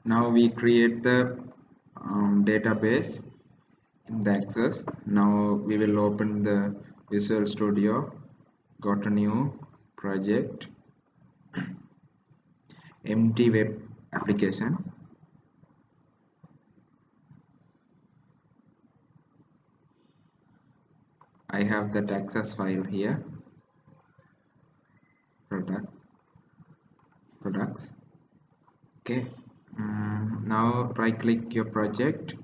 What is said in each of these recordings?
Now we create the database in the access. Now we will open the Visual Studio, go to new project, empty web application. I have that access file here, products. Okay, now right click your project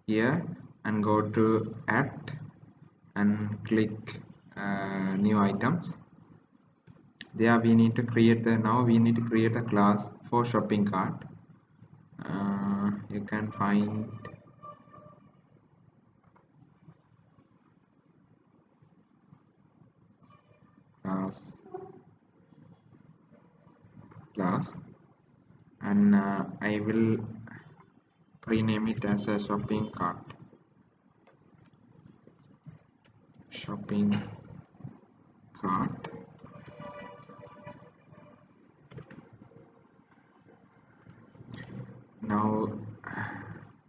here and go to add and click new items. There we need to create a class for shopping cart. You can find class and I will rename it as a shopping cart. Now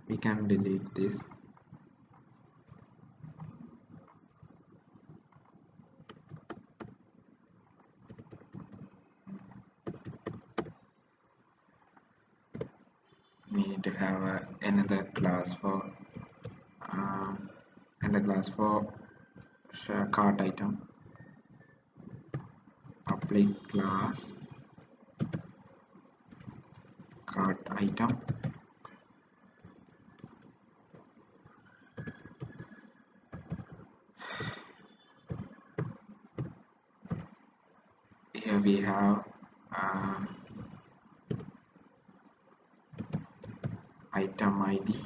we can delete this. We need to have another class for cart item. Public class cart item. Here we have item ID,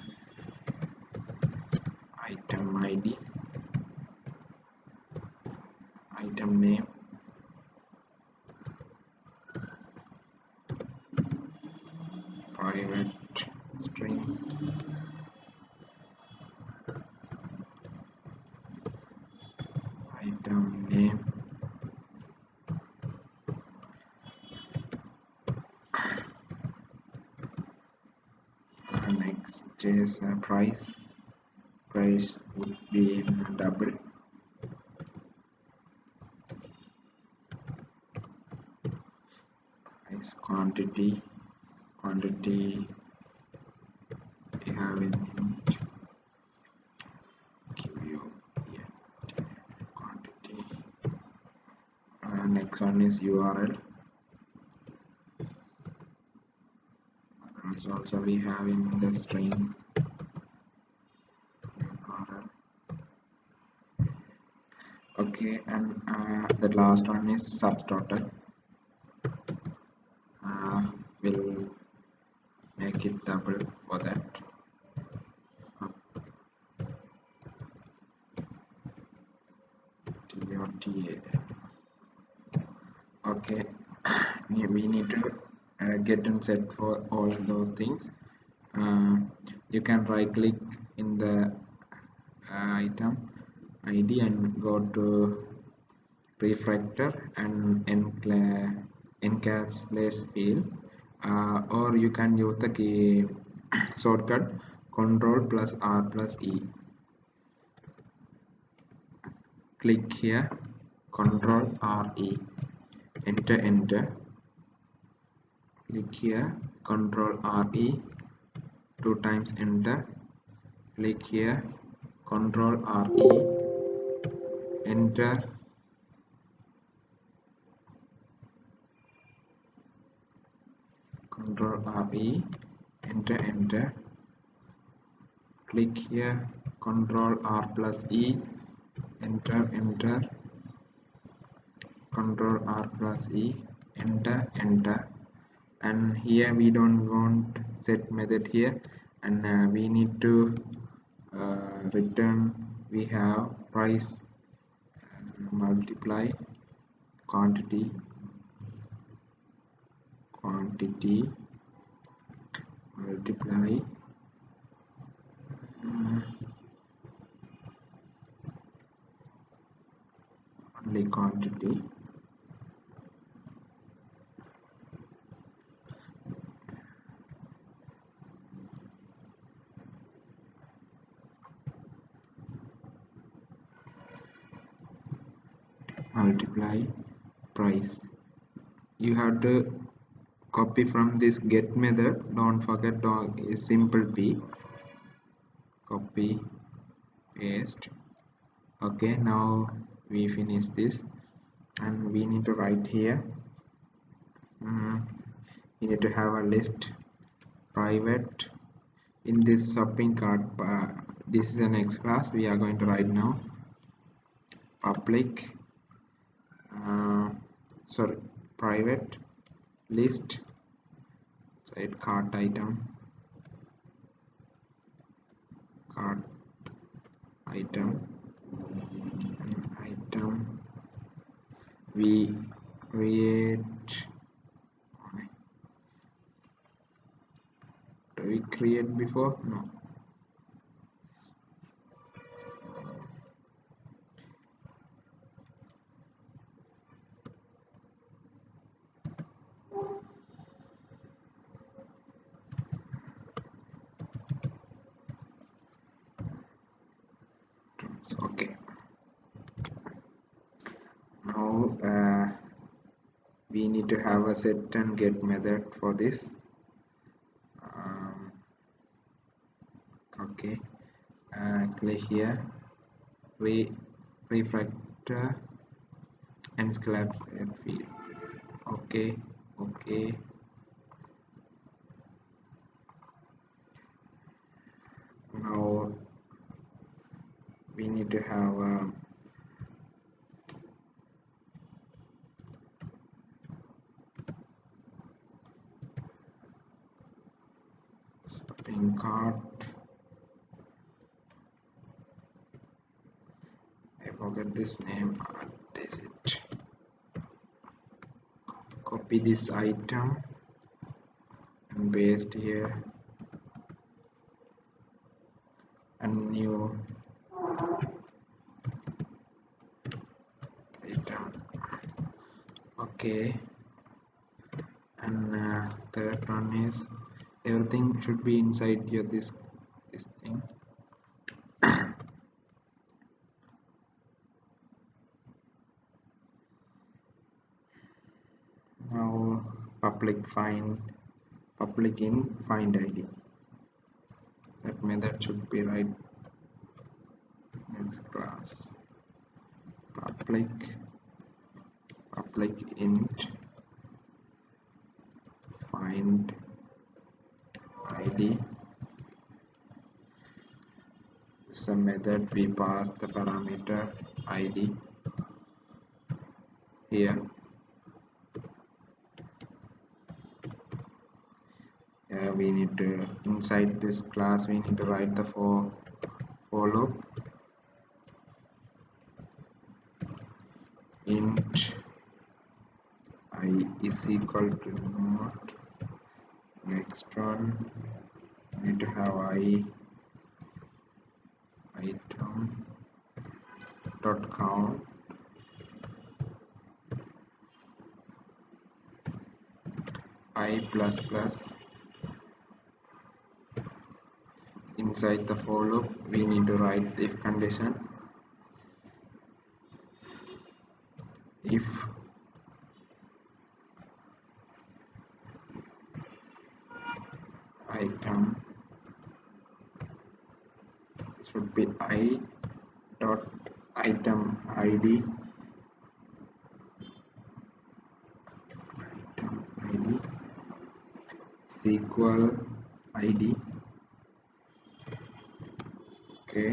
item name, private string, item name, next is price would be in double, price quantity we have in quantity. Next one is URL. Also we have in the string URL. Okay, and the last one is subtotal. We'll make it double for that. Okay, we need to get and set for all those things. You can right click in the item ID and go to refactor and encapsulate field, or you can use the key shortcut Ctrl+R+E. Click here, Ctrl+R+E, enter. Click here, Ctrl+R+E, 2 times enter. Click here, Ctrl+R+E, enter. Ctrl+R+E, enter. Click here, Ctrl+R+E, enter. Ctrl+R+E, enter. And here we don't want set method here, and we need to return. We have price multiply quantity multiply only quantity multiply price. You have to copy from this get method. Don't forget a simple p. Copy, paste. Okay, now we finish this and we need to write here. We need to have a list private in this shopping cart. This is an X class. We are going to write now public private list site cart item item we create. Do we create before? No. Okay, now we need to have a set and get method for this. Okay, click here, refactor and scalable field. Okay, now we need to have a shopping cart. I forget this name. What is it? Copy this item and paste here and new item. Okay, and third one is everything should be inside here this thing. Now public in find id, that method should be right. Next class public int find id. This is a method we pass the parameter id here. We need to inside this class we need to write the for loop int I is equal to not. Next one we need to have item dot count I plus plus. Inside the for loop we need to write the if condition. If item should be I dot item id is equal id. Okay,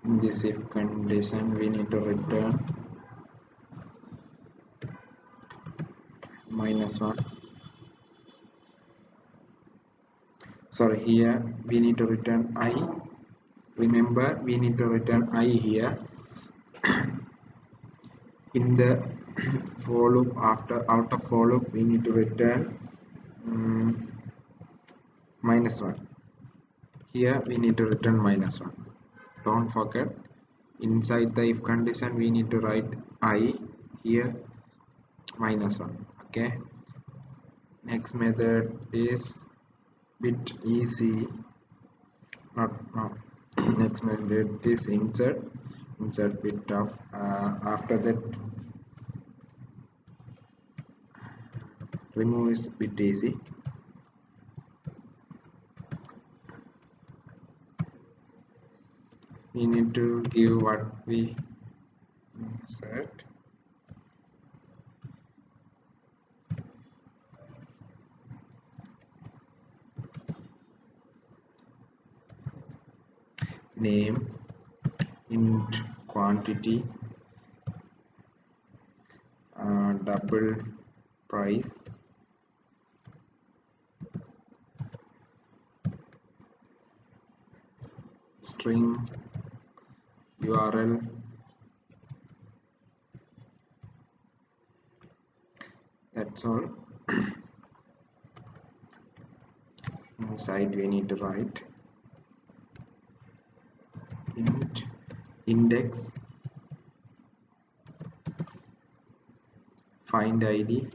in this if condition we need to return -1. Sorry, here we need to return I. Remember we need to return I here. In the for loop, out of for loop we need to return -1. Here we need to return -1. Don't forget, inside the if condition we need to write I here -1. Okay, next method is bit easy, not Next method is insert bit of after that remove is bit easy. We need to give what we insert. Name, int quantity, double price, string, URL, that's all. Inside we need to write int index, find id,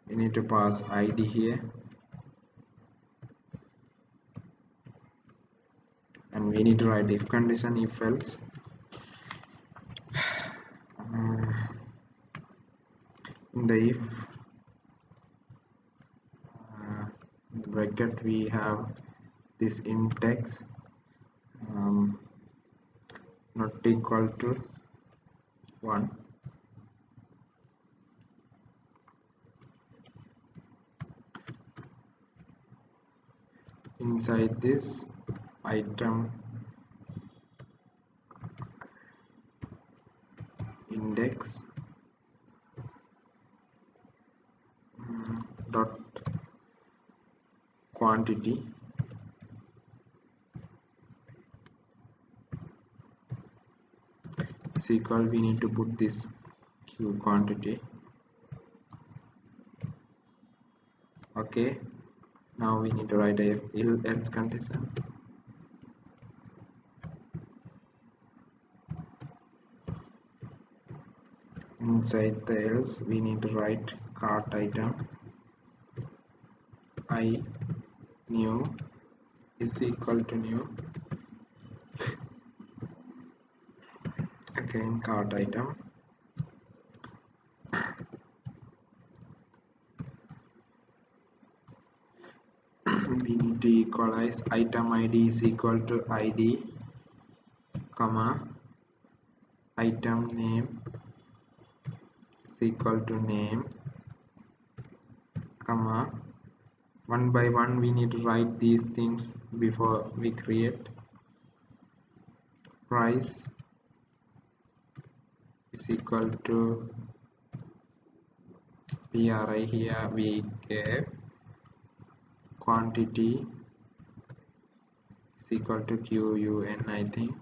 we need to pass id here, and we need to write if condition, if else. In the if bracket we have this index not equal to 1. Inside this item index dot quantity is equal, we need to put this q quantity. Okay, now we need to write a else condition. Inside the else we need to write cart item I new is equal to new. Again cart item we need to equalize item id is equal to id comma item name is equal to name comma one by one we need to write these things before we create. Price is equal to pri, here we gave quantity is equal to qun, I think,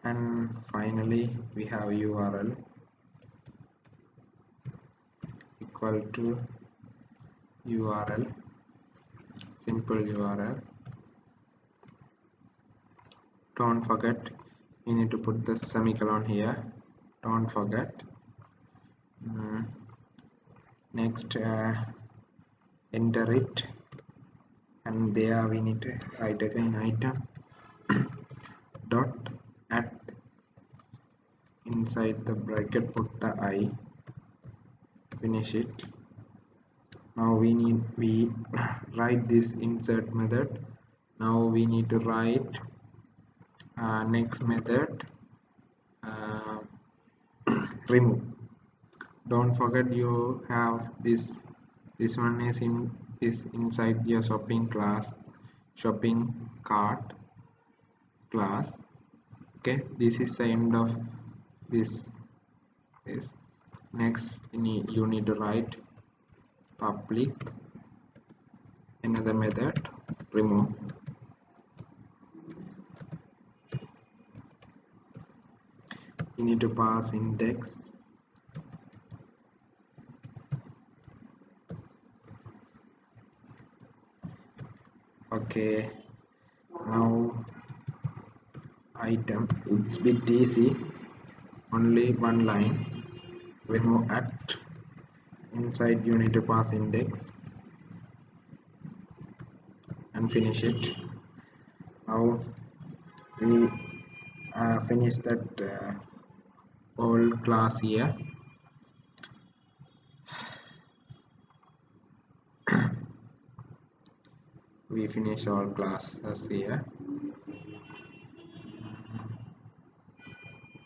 and finally we have url equal to url, simple url. Don't forget we need to put the semicolon here, don't forget. Next enter it, and there we need to write again item dot at inside the bracket put the I, finish it. Now we write this insert method. Now we need to write next method remove. Don't forget you have this one is inside your shopping cart class. Okay, this is the end of this. Next you need to write public another method remove. You need to pass index okay. Now item, it's bit easy, only one line, remove at inside you need to pass index and finish it. Now we finish that old class here. We finish all classes here.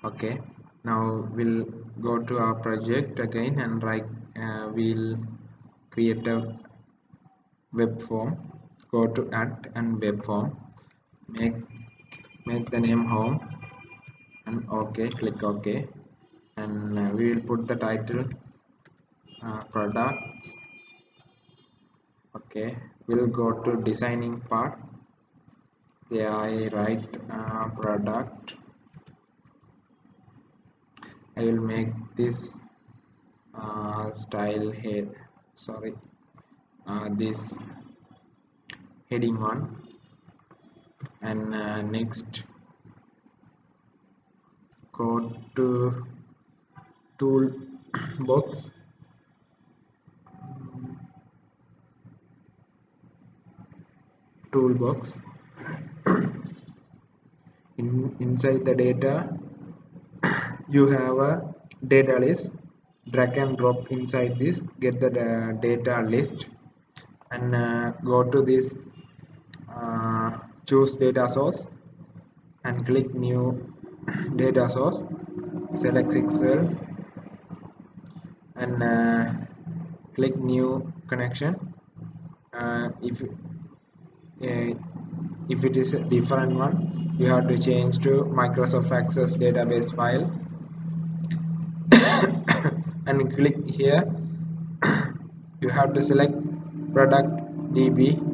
Okay, now we'll go to our project again and we'll create a web form. Go to add and web form, make the name home and okay, click ok, and we will put the title products. Okay, we'll go to designing part. There I write product. I will make this style head, sorry, this heading one, and next go to toolbox, toolbox. Inside the data you have a data list. Drag and drop inside this, get the data list, and go to this choose data source and click new data source, select SQL and click new connection. If it is a different one, you have to change to Microsoft Access database file and click here. You have to select product DB.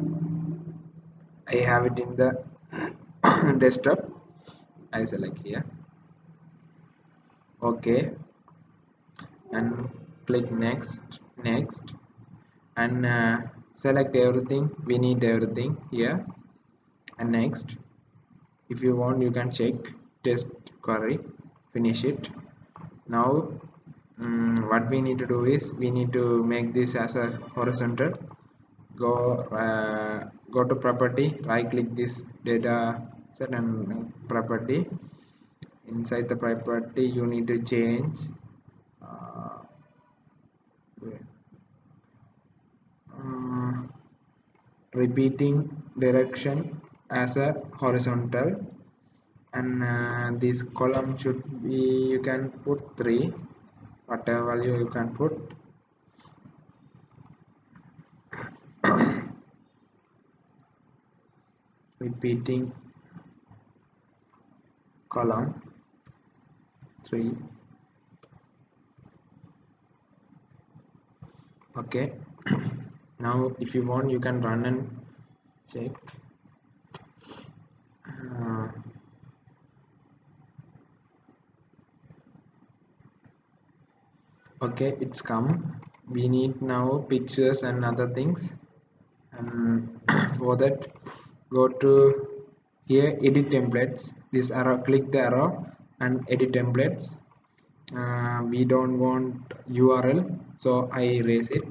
I have it in the desktop. I select here, okay, and click next, and select everything. We need everything here, and next. If you want, you can check test query, finish it. Now what we need to do is we need to make this as a horizontal. Go to property, right click this data set and property. Inside the property you need to change repeating direction as a horizontal, and this column should be, you can put 3, whatever value you can put. Repeating column 3, okay. Now if you want, you can run and check. Okay, it's come. We need now pictures and other things, and for that go to here, edit templates, this arrow, click the arrow and edit templates. We don't want URL, so I erase it.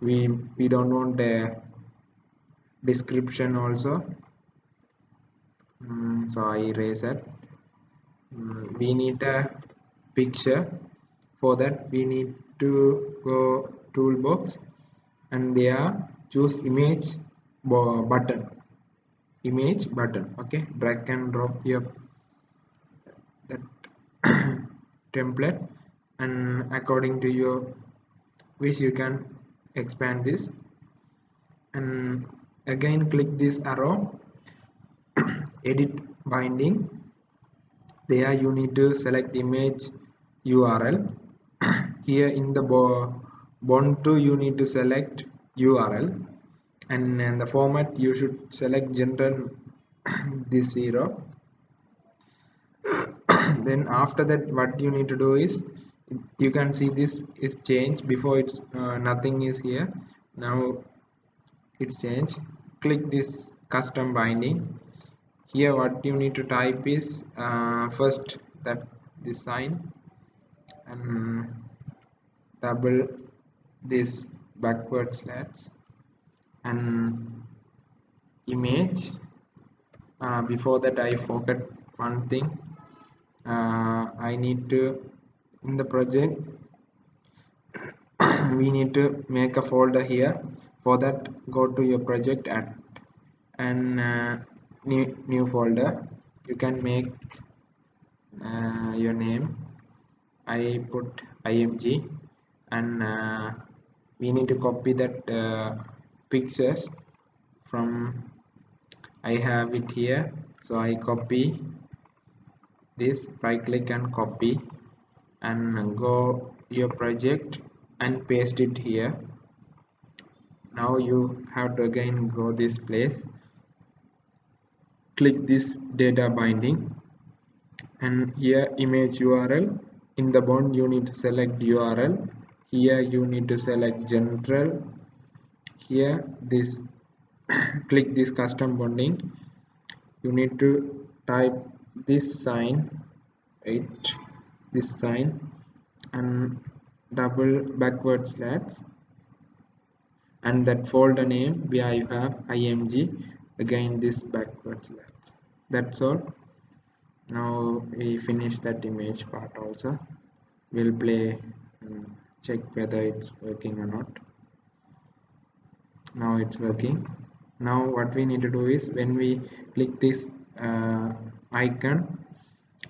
We don't want the description also, so I erase it. We need a picture. For that we need to go toolbox and there choose image button, okay. Drag and drop here that template, and according to your wish you can expand this, and again click this arrow, edit binding. There you need to select image URL. Here in the bond 2 you need to select URL, and in the format you should select general this 0. Then after that what you need to do is, you can see this is changed. Before it's nothing is here, now it's changed. Click this custom binding. Here what you need to type is first that this sign, and double this backward slash, and image. Before that I forgot one thing. I need to, in the project we need to make a folder here. For that, go to your project and new folder. You can make your name. I put img, and we need to copy that pictures from, I have it here, so I copy this, right click and copy, and go your project and paste it here. Now you have to again go this place, click this data binding, and here image URL. In the bond you need to select URL. Here you need to select general. Here this click this custom bonding. You need to type this sign, right, this sign, and double backward slash, and that folder name where you have img, again this backward slash. That's all. Now we finish that image part also. We'll play and check whether it's working or not. Now it's working. Now what we need to do is, when we click this icon,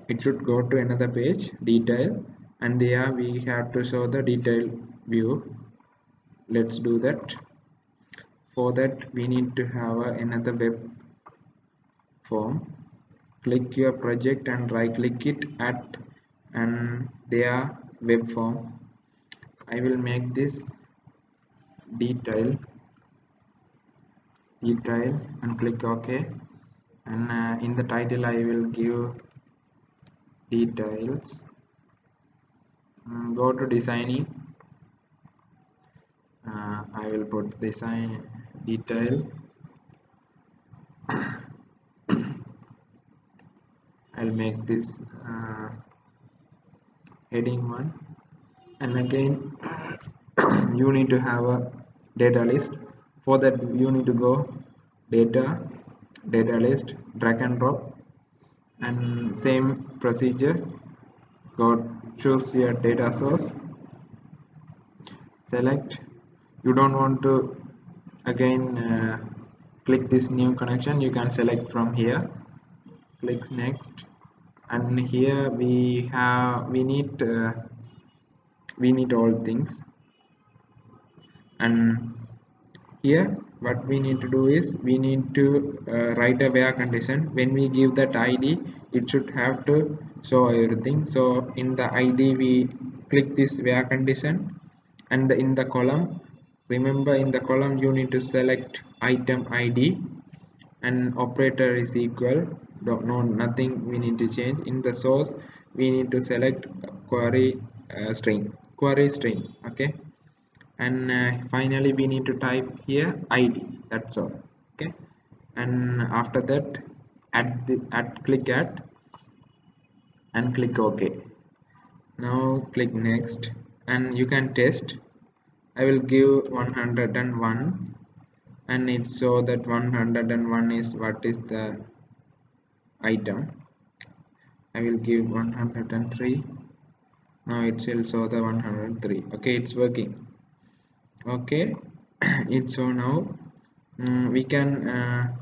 it should go to another page, detail, and there we have to show the detail view. Let's do that. For that we need to have another web form. Click your project and right click it, at and there web form. I will make this detail and click OK, and in the title I will give details. Go to designing. I will put design detail. I'll make this heading 1, and again you need to have a data list. For that you need to go data list, drag and drop, and same procedure. Go choose your data source, select. You don't want to again click this new connection, you can select from here, click next, and here we need all things. And here what we need to do is, we need to write a where condition. When we give that id, it should have to show everything. So in the id we click this where condition, and in the column, remember in the column you need to select item id, and operator is equal. No, nothing we need to change. In the source we need to select query string. Okay, and finally we need to type here id. That's all. Okay, and after that click add and click ok. Now click next, and you can test. I will give 101, and it show that 101 is what is the item. I will give 103. Now it will show the 103. Okay, it's working. Okay, it's so now we can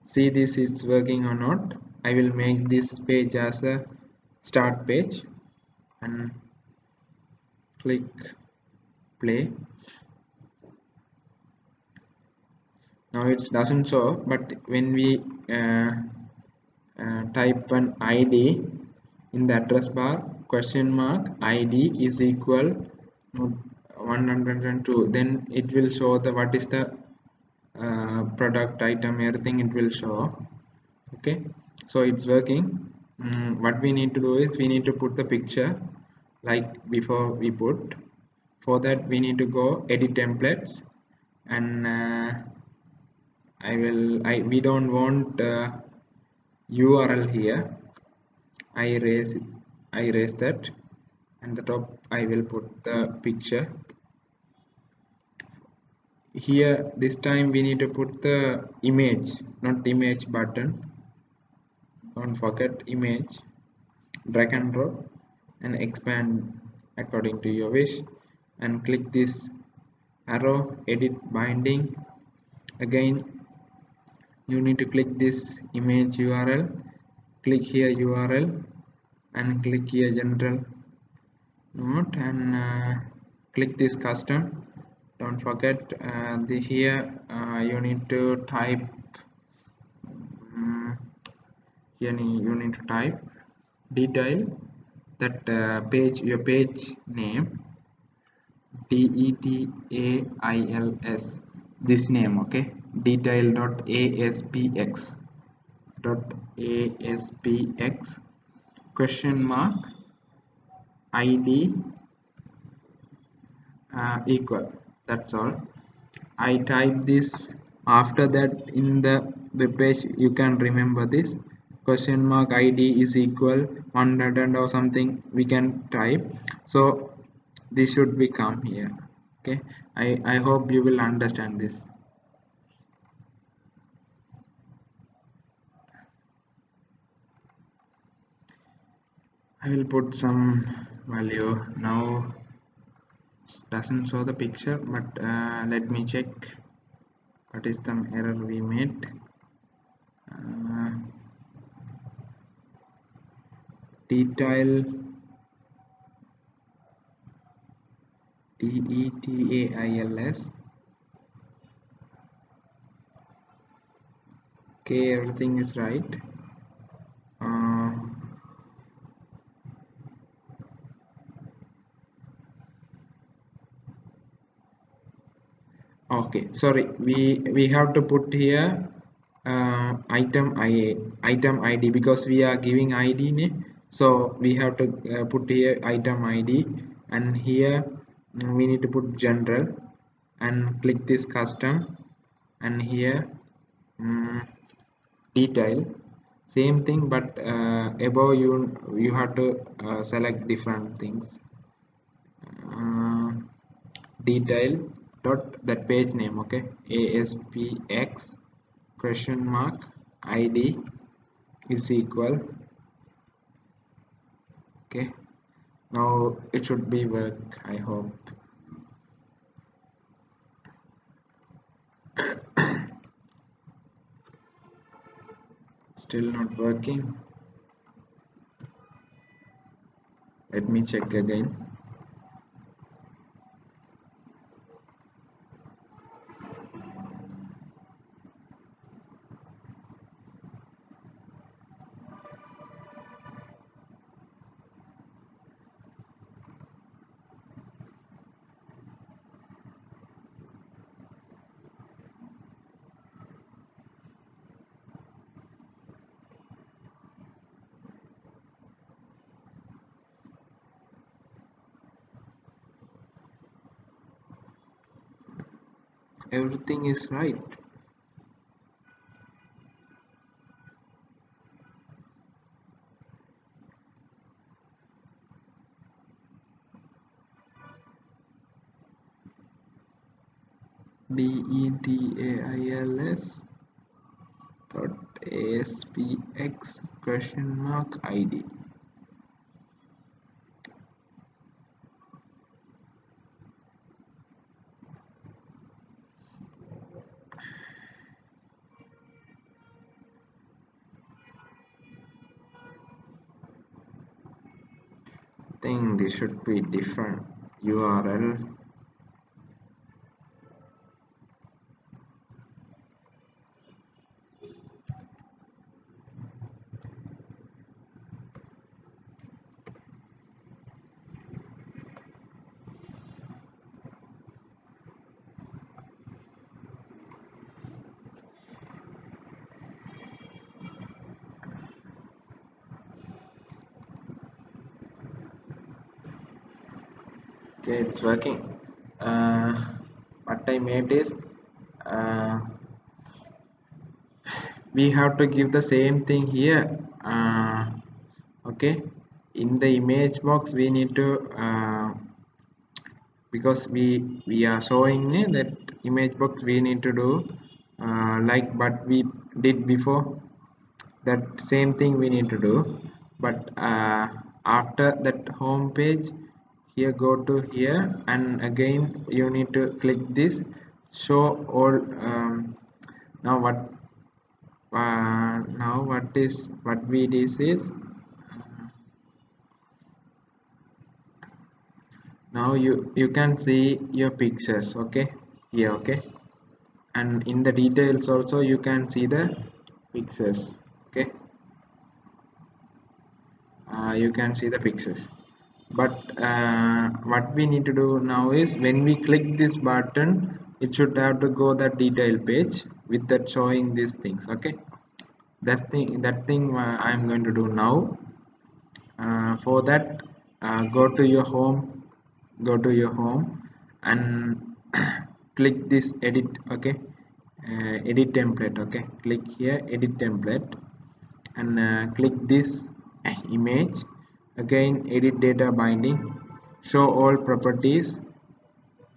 see this is working or not. I will make this page as a start page and click play. Now it doesn't show, but when we type an id in the address bar, question mark id is equal 102, then it will show the what is the product, item, everything it will show. Okay, so it's working. What we need to do is, we need to put the picture like before we put. For that we need to go edit templates, and we don't want URL here. I erase that, and the top I will put the picture. Here this time we need to put the image, not image button. Don't forget image. Drag and drop and expand according to your wish, and click this arrow, edit binding. Again you need to click this image URL, click here URL, and click here general note, and click this custom. Don't forget the here you need to type here you need to type detail, that page, your page name, details, this name, okay, detail.aspx question mark id equal, that's all. I type this. After that in the web page you can remember this question mark id is equal 100 or something we can type, so this should become here. Okay, I hope you will understand this. I will put some value now. Doesn't show the picture, but let me check what is the error we made. Detail, details. Okay, everything is right. Okay, sorry, we have to put here item id, because we are giving id name, so we have to put here item id, and here we need to put general and click this custom, and here detail, same thing, but above you have to select different things. Detail dot that page name, okay, aspx question mark id is equal. Okay, now it should be work, I hope. Still not working. Let me check again. Everything is right. details dot aspx question mark id. Think this should be different URL. Okay, it's working. What I made is we have to give the same thing here. Okay, in the image box we need to because we are showing that image box we need to do like what we did before, that same thing we need to do. But after that home page, here go to here, and again you need to click this show all. Now what we this is, now you can see your pictures, okay, here, okay, and in the details also you can see the pictures, okay. You can see the pictures. But what we need to do now is when we click this button, it should have to go the detail page with that showing these things, okay. That thing I'm going to do now. For that, go to your home and click this edit, okay, edit template, okay, click here edit template, and click this image, again edit data binding, show all properties,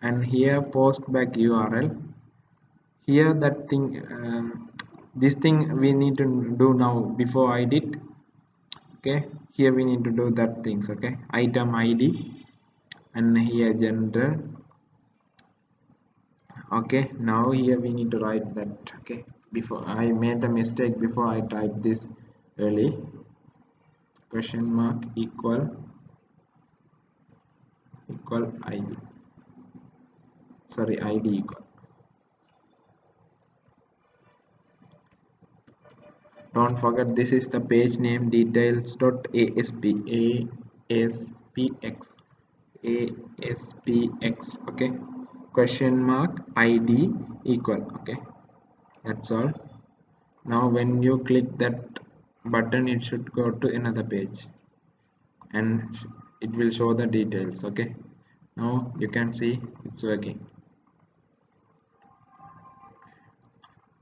and here post back URL. Here that thing, this thing we need to do now before I did, okay. Here we need to do that things, okay, item ID, and here gender, okay. Now here we need to write that, okay. Before I made a mistake before I typed this early, question mark equal ID, sorry, ID equal, don't forget this is the page name details.asp aspx, okay, question mark ID equal, okay, that's all. Now when you click that button, it should go to another page and it will show the details, okay. Now you can see it's working.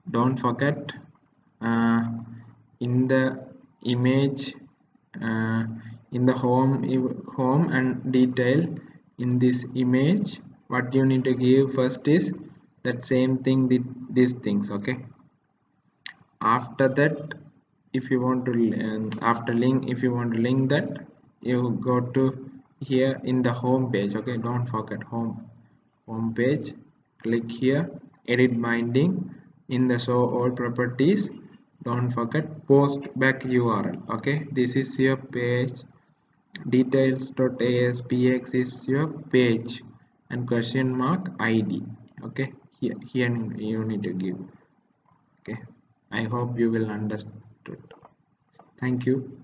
Don't forget, uh, in the image, uh, in the home and detail, in this image what you need to give first is that same thing, these things, okay. After that, if you want to after link, if you want to link that, you go to here in the home page, okay. Don't forget home page, click here edit binding, in the show all properties, don't forget post back URL, okay. This is your page, details.aspx is your page, and question mark ID, okay. Here you need to give, okay. I hope you will understood. Thank you.